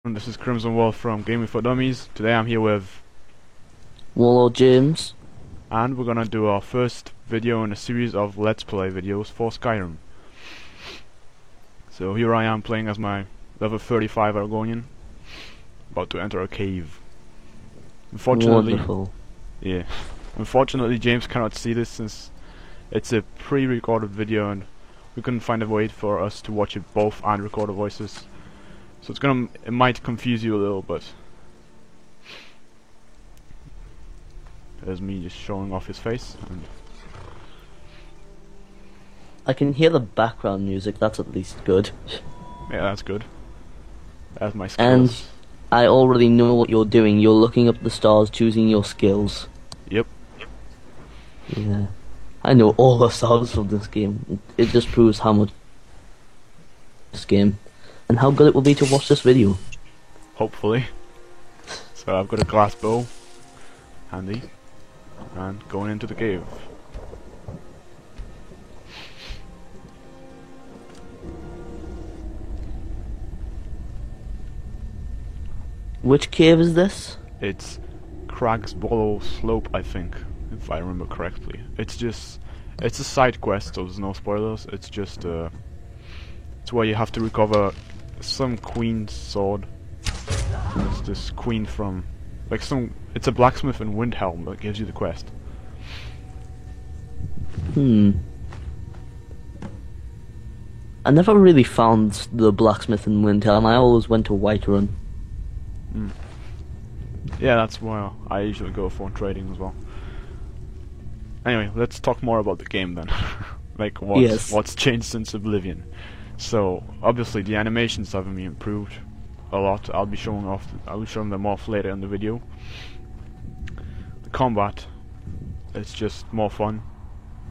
This is Crimson Wolf from Gaming for Dummies. Today I'm here with, Warlord James. and we're gonna do our first video in a series of Let's Play videos for Skyrim. So here I am playing as my level 35 Argonian, about to enter a cave. Unfortunately, Wonderful. yeah. Unfortunately, James cannot see this since it's a pre-recorded video, and we couldn't find a way for us to watch it both and record the voices. So it might confuse you a little, but there's me just showing off his face. And I can hear the background music, that's at least good. yeah, that's good. That's my And skills. I already know what you're doing. You're looking up the stars, choosing your skills. Yep. Yeah. I know all the stars from this game. It just proves how much this game and how good it will be to watch this video. Hopefully. So I've got a glass bow handy, and going into the cave. Which cave is this? It's Crag's Hollow Slope, I think, if I remember correctly. It's a side quest, so there's no spoilers. It's just it's where you have to recover some queen's sword. It's this queen from it's a blacksmith in Windhelm that gives you the quest. I never really found the blacksmith in Windhelm. I always went to Whiterun. Yeah, that's where I usually go for trading as well. Anyway, let's talk more about the game then. Like what's changed since Oblivion. So obviously the animations have been improved a lot. I'll be showing them off later in the video. The combat, it's just more fun.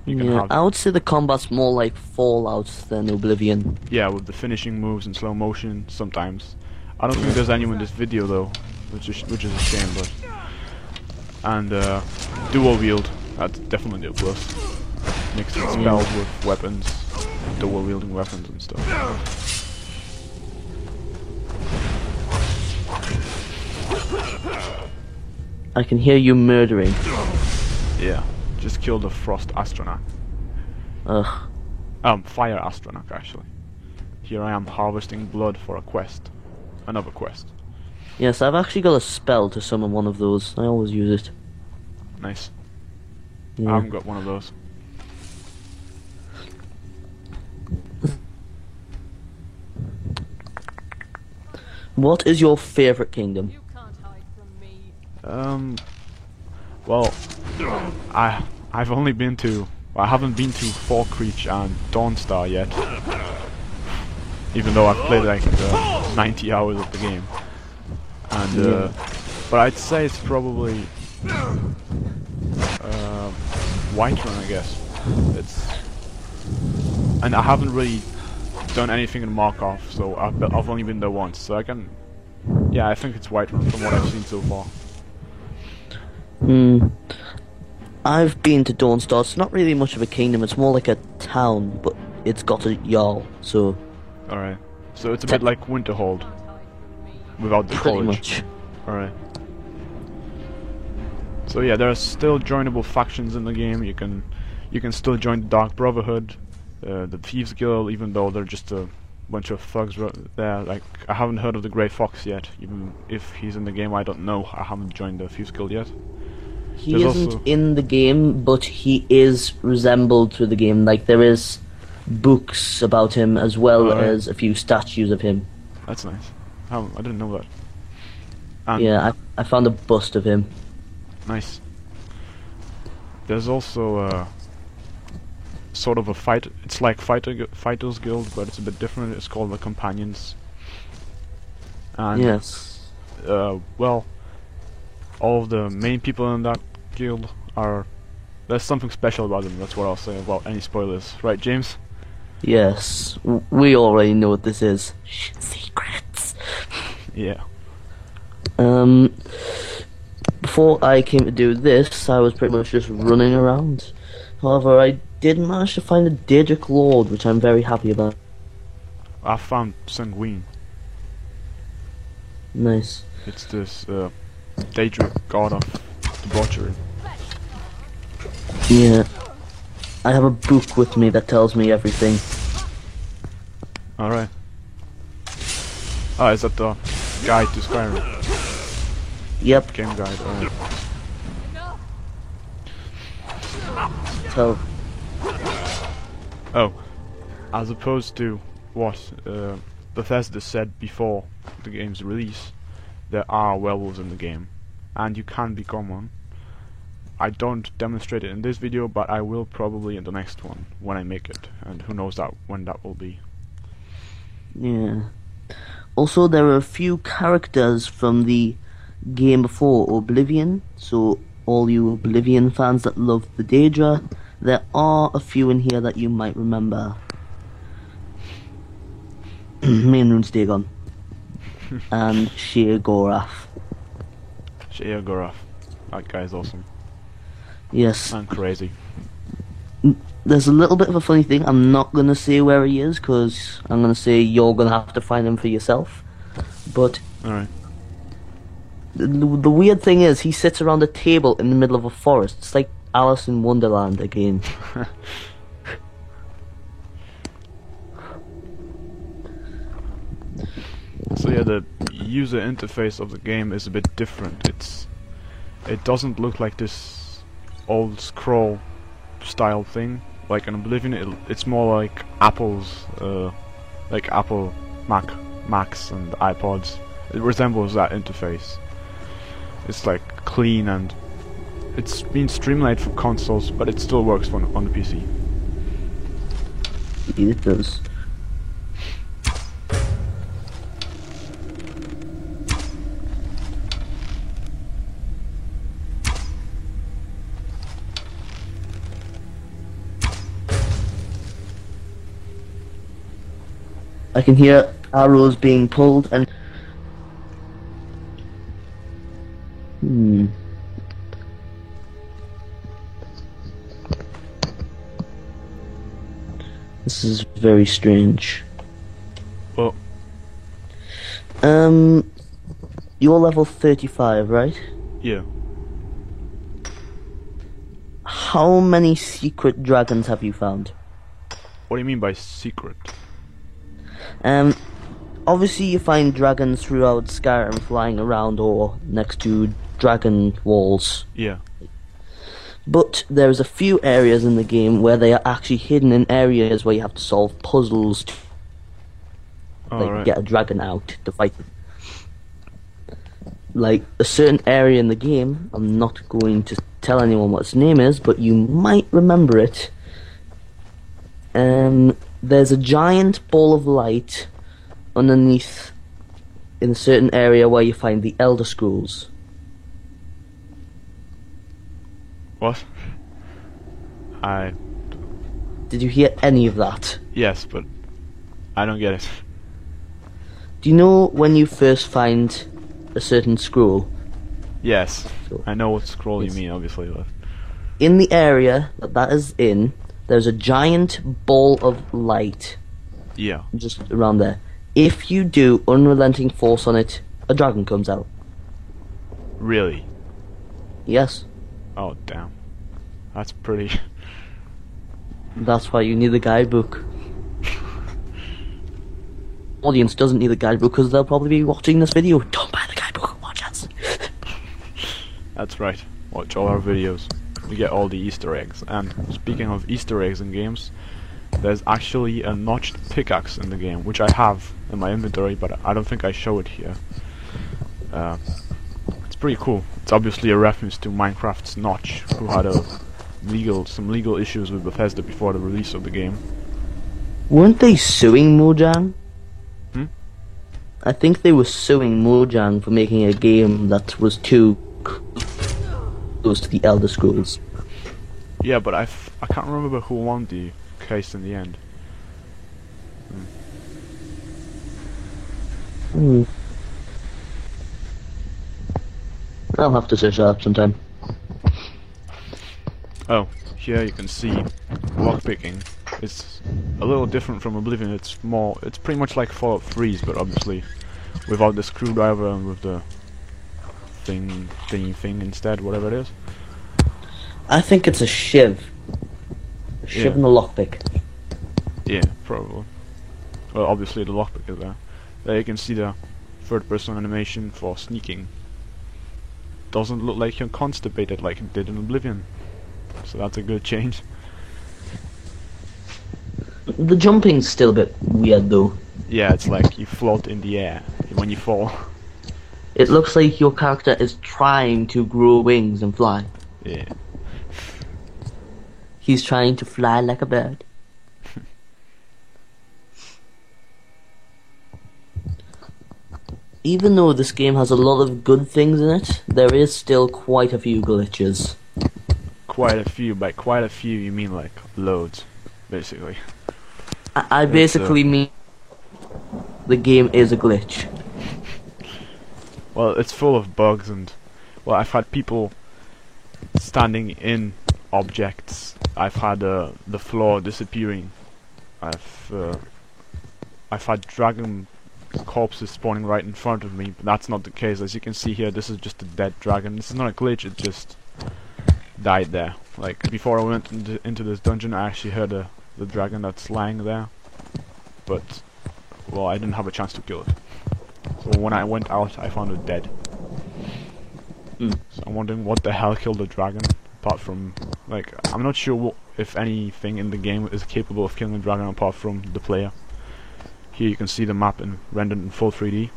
You can have, I would say the combat's more like Fallout than Oblivion. yeah, with the finishing moves in slow motion sometimes. I don't think there's any in this video though, which is a shame. But and dual wield, that's definitely a plus. Mixing spells with weapons, dual wielding weapons and stuff. I can hear you murdering. Yeah, just killed a Frost Astronaut. Ugh. Fire Astronaut actually. Here I am harvesting blood for a quest. Another quest. Yes, I've actually got a spell to summon one of those. I always use it. Nice. Yeah. I haven't got one of those. What is your favorite kingdom? You can't hide from me. Well, I've only been to, I haven't been to Falkreach and Dawnstar yet. Even though I've played like 90 hours of the game. And but I'd say it's probably Whiterun, I guess. And I haven't really done anything in Markov, so I've only been there once, so I think it's Whiterun from what I've seen so far. I've been to Dawnstar. It's not really much of a kingdom, it's more like a town, but it's got a Jarl, so Alright. So it's a bit like Winterhold without the pretty college. much. Alright. So yeah, there are still joinable factions in the game. You can still join the Dark Brotherhood, the Thieves Guild, even though they're just a bunch of thugs there. Like, I haven't heard of the Grey Fox yet. Even if he's in the game, I don't know. I haven't joined the Thieves Guild yet. He There's isn't also- in the game, but he is resembled to the game. Like, there is books about him as well Alright. as a few statues of him. That's nice. I didn't know that. And Yeah, I found a bust of him. nice. There's also sort of a fight. It's like Fighters Guild, but it's a bit different. It's called the Companions. And Yes. well, all of the main people in that guild there's something special about them. That's what I'll say about any spoilers, right, James? Yes. We already know what this is. Secrets. Yeah. Before I came to do this, I was pretty much just running around. However, I did manage to find a Daedric Lord, which I'm very happy about. I found Sanguine. Nice. It's this Daedric god of debauchery. Yeah. I have a book with me that tells me everything. Alright. Oh, is that the guide to Skyrim? Yep. Game guide, alright. So. Oh. As opposed to what Bethesda said before the game's release, there are werewolves in the game, and you can become one. I don't demonstrate it in this video, but I will probably in the next one when I make it, and who knows when that will be. Yeah. Also, there are a few characters from the game before Oblivion, so all you Oblivion fans that love the Daedra, there are a few in here that you might remember. Main Rune's Dagon. And Sheogorath. Sheogorath. That guy's awesome. Yes. And crazy. There's a little bit of a funny thing. I'm not going to say where he is, because I'm going to say you're going to have to find him for yourself. But alright. The weird thing is, he sits around a table in the middle of a forest. It's like Alice in Wonderland again. So yeah, the user interface of the game is a bit different. It doesn't look like this old scroll style thing like in Oblivion. It's more like Apple's like Apple Macs and iPods. It resembles that interface. It's like clean, and it's been streamlined for consoles, but it still works on the PC. It does. I can hear arrows being pulled and... This is very strange. Well... You're level 35, right? Yeah. How many secret dragons have you found? What do you mean by secret? Obviously you find dragons throughout Skyrim flying around or next to dragon walls. Yeah. But there's a few areas in the game where they are actually hidden in areas where you have to solve puzzles to get a dragon out to fight them. Like a certain area in the game, I'm not going to tell anyone what its name is, but you might remember it. There's a giant ball of light underneath in a certain area where you find the Elder Scrolls. What? Did you hear any of that? Yes, but I don't get it. Do you know when you first find a certain scroll? Yes, I know what scroll you mean, obviously. But in the area that is in, there's a giant ball of light. Yeah. Just around there. If you do unrelenting force on it, a dragon comes out. Really? Yes. Oh, damn. That's pretty... That's why you need a guidebook. Audience doesn't need a guidebook because they'll probably be watching this video. Don't buy the guidebook, watch us. That's right. Watch all our videos. You get all the Easter eggs. And speaking of Easter eggs in games, there's actually a notched pickaxe in the game, which I have in my inventory, but I don't think I show it here. It's pretty cool. It's obviously a reference to Minecraft's Notch, who had some legal issues with Bethesda before the release of the game. Weren't they suing Mojang? Hmm? I think they were suing Mojang for making a game that was too close to the Elder Scrolls. Yeah, but I can't remember who won the case in the end. I'll have to search that up sometime. Oh, here you can see lockpicking. It's a little different from Oblivion. It's pretty much like Fallout 3's, but obviously without the screwdriver and with the thing instead, whatever it is. I think it's a shiv. A shiv and a lockpick. Yeah, probably. Well, obviously the lockpick is there. There you can see the third-person animation for sneaking. Doesn't look like you're constipated like it did in Oblivion. So that's a good change. The jumping's still a bit weird though. Yeah, it's like you float in the air when you fall. It looks like your character is trying to grow wings and fly. Yeah. He's trying to fly like a bird. Even though this game has a lot of good things in it, there is still quite a few glitches. Quite a few. By quite a few, you mean like loads, basically. I basically mean the game is a glitch. Well, it's full of bugs and... Well, I've had people standing in objects. I've had the floor disappearing. I've had dragon corpses spawning right in front of me, but that's not the case. As you can see here, this is just a dead dragon. This is not a glitch, it just died there. Like, before I went into this dungeon, I actually heard the dragon that's lying there. But, well, I didn't have a chance to kill it. So when I went out, I found it dead. So I'm wondering what the hell killed the dragon, apart from, like, I'm not sure if anything in the game is capable of killing a dragon apart from the player. Here you can see the map rendered in full 3D.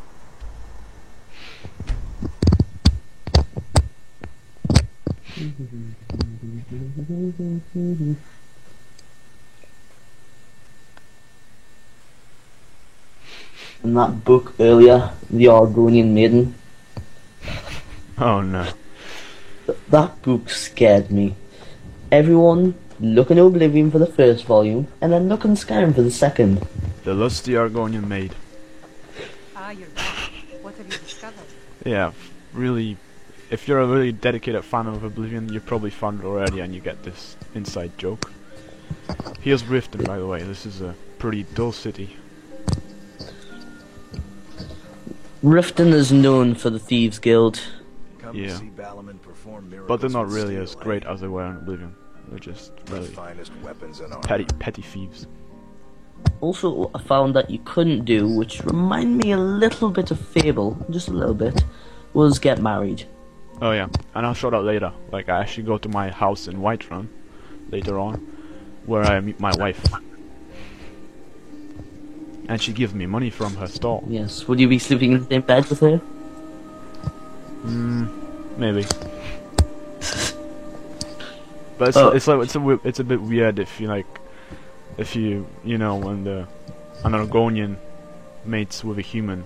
In that book earlier, The Argonian Maiden. Oh no. That book scared me. Everyone looking Oblivion for the first volume, and then looking Skyrim for the second. The lusty Argonian maid. Ah, you're back. What have you discovered? Yeah, really, if you're a really dedicated fan of Oblivion, you probably found it already and you get this inside joke. Here's Riften, by the way. This is a pretty dull city. Riften is known for the Thieves Guild. Yeah, but they're not really as great as they were in Oblivion. They're just really petty thieves. Also, I found that you couldn't do, which remind me a little bit of Fable, just a little bit, was get married. Oh yeah, and I'll show that later. Like, I actually go to my house in Whiterun later on, where I meet my wife. And she gives me money from her store. Yes, would you be sleeping in the same bed with her? Maybe. But it's a bit weird if you like, you know, when an Argonian mates with a human.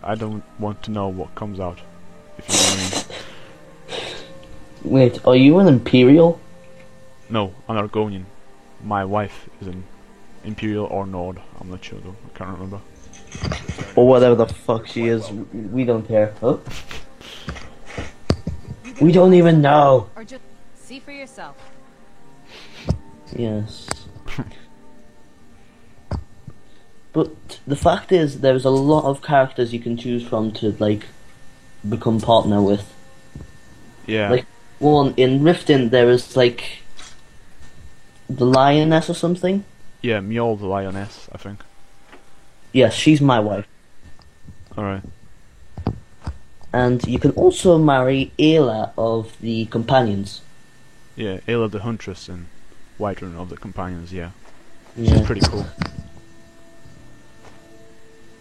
I don't want to know what comes out, if you know what I mean. Wait, are you an Imperial? No, an Argonian. My wife is an Imperial or Nord. I'm not sure though. I can't remember. Or whatever the fuck she is. We don't care. Huh? We don't even know. Or just see for yourself. Yes. But the fact is, there's a lot of characters you can choose from to, like, become partner with. Yeah. Like, one, in Riften, there is, like, the Lioness or something. Yeah, Mjol the Lioness, I think. Yes, she's my wife. Alright. And you can also marry Ayla of the Companions. Yeah, Ayla the Huntress in Whiterun of the Companions, yeah. Yeah. She's pretty cool.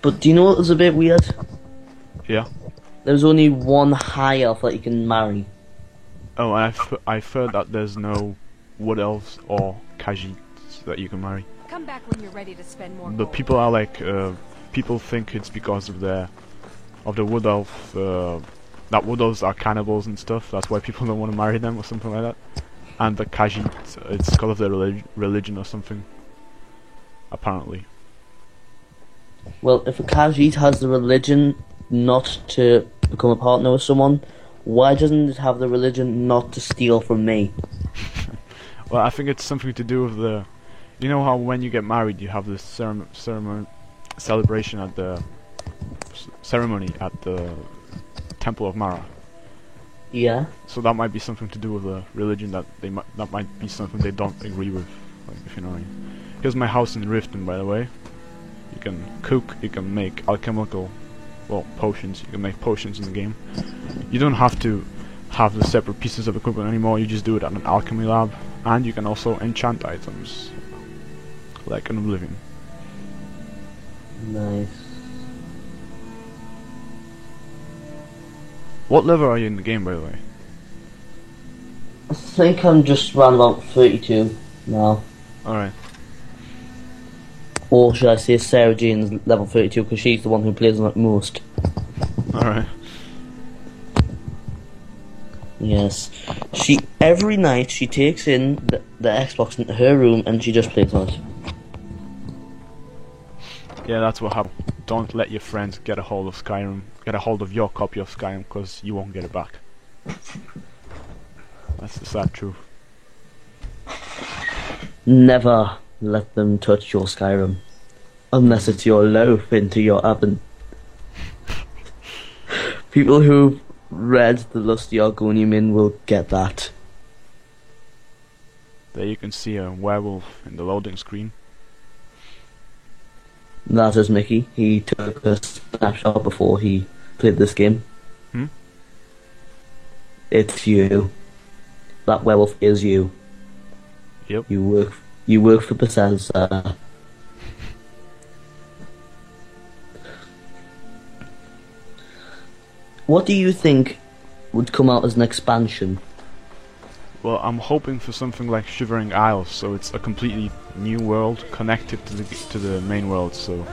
But do you know what was a bit weird? Yeah. There's only one high elf that you can marry. Oh, and I've heard that there's no wood elves or Khajiits that you can marry. Come back when you're ready to spend more But gold. people are like, people think it's because of the wood elf, that wood elves are cannibals and stuff. That's why people don't want to marry them or something like that. And the Khajiits, it's because of their religion or something. Apparently. Well, if a Khajiit has the religion not to become a partner with someone, why doesn't it have the religion not to steal from me? Well, I think it's something to do with the... You know how when you get married you have this celebration at the ceremony at the Temple of Mara. Yeah. So that might be something to do with the religion that that might be something they don't agree with, like, if you know what I mean. Here's my house in Riften, by the way. You can cook, you can make alchemical, well, potions. You can make potions in the game. You don't have to have the separate pieces of equipment anymore. You just do it at an alchemy lab, and you can also enchant items, like in Oblivion. Nice. What level are you in the game, by the way? I think I'm just around about 32 now. Alright. Or should I say Sarah Jane's level 32 because she's the one who plays on it most. Alright. Yes. Every night she takes in the Xbox into her room and she just plays on it. Yeah, that's what happens. Don't let your friends get a hold of Skyrim. Get a hold of your copy of Skyrim, because you won't get it back. That's the sad truth. Never let them touch your Skyrim. Unless it's your loaf into your oven. People who read the Lusty Argonian will get that. There you can see a werewolf in the loading screen. That is Mickey. He took a snapshot before he played this game. Hmm? It's you. That werewolf is you. Yep. You work for Bethesda. What do you think would come out as an expansion? Well, I'm hoping for something like Shivering Isles, so it's a completely new world connected to the main world. So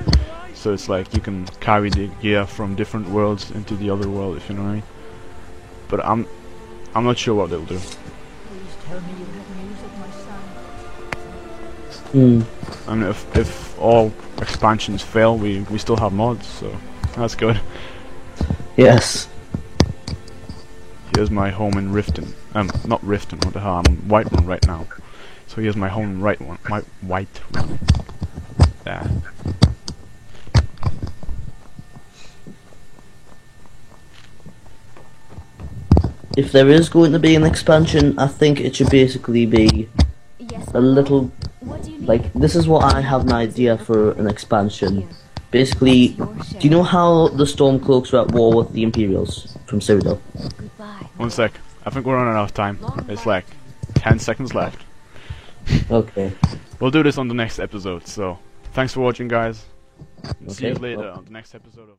it's like you can carry the gear from different worlds into the other world, if you know what I mean. But I'm not sure what they'll do. Please tell me you have news of my son. And if all expansions fail, we still have mods, so that's good. Yes. Here's my home in Riften. Not Riften, what the hell, I'm in Whiterun right now. So here's my home in my Whiterun. There. If there is going to be an expansion, I think it should basically be a little, like, this is what I have an idea for an expansion. Basically, do you know how the Stormcloaks were at war with the Imperials from Cyrodiil? 1 sec. I think we're running out of time. It's like 10 seconds left. Okay. We'll do this on the next episode, so thanks for watching, guys. See you later on the next episode of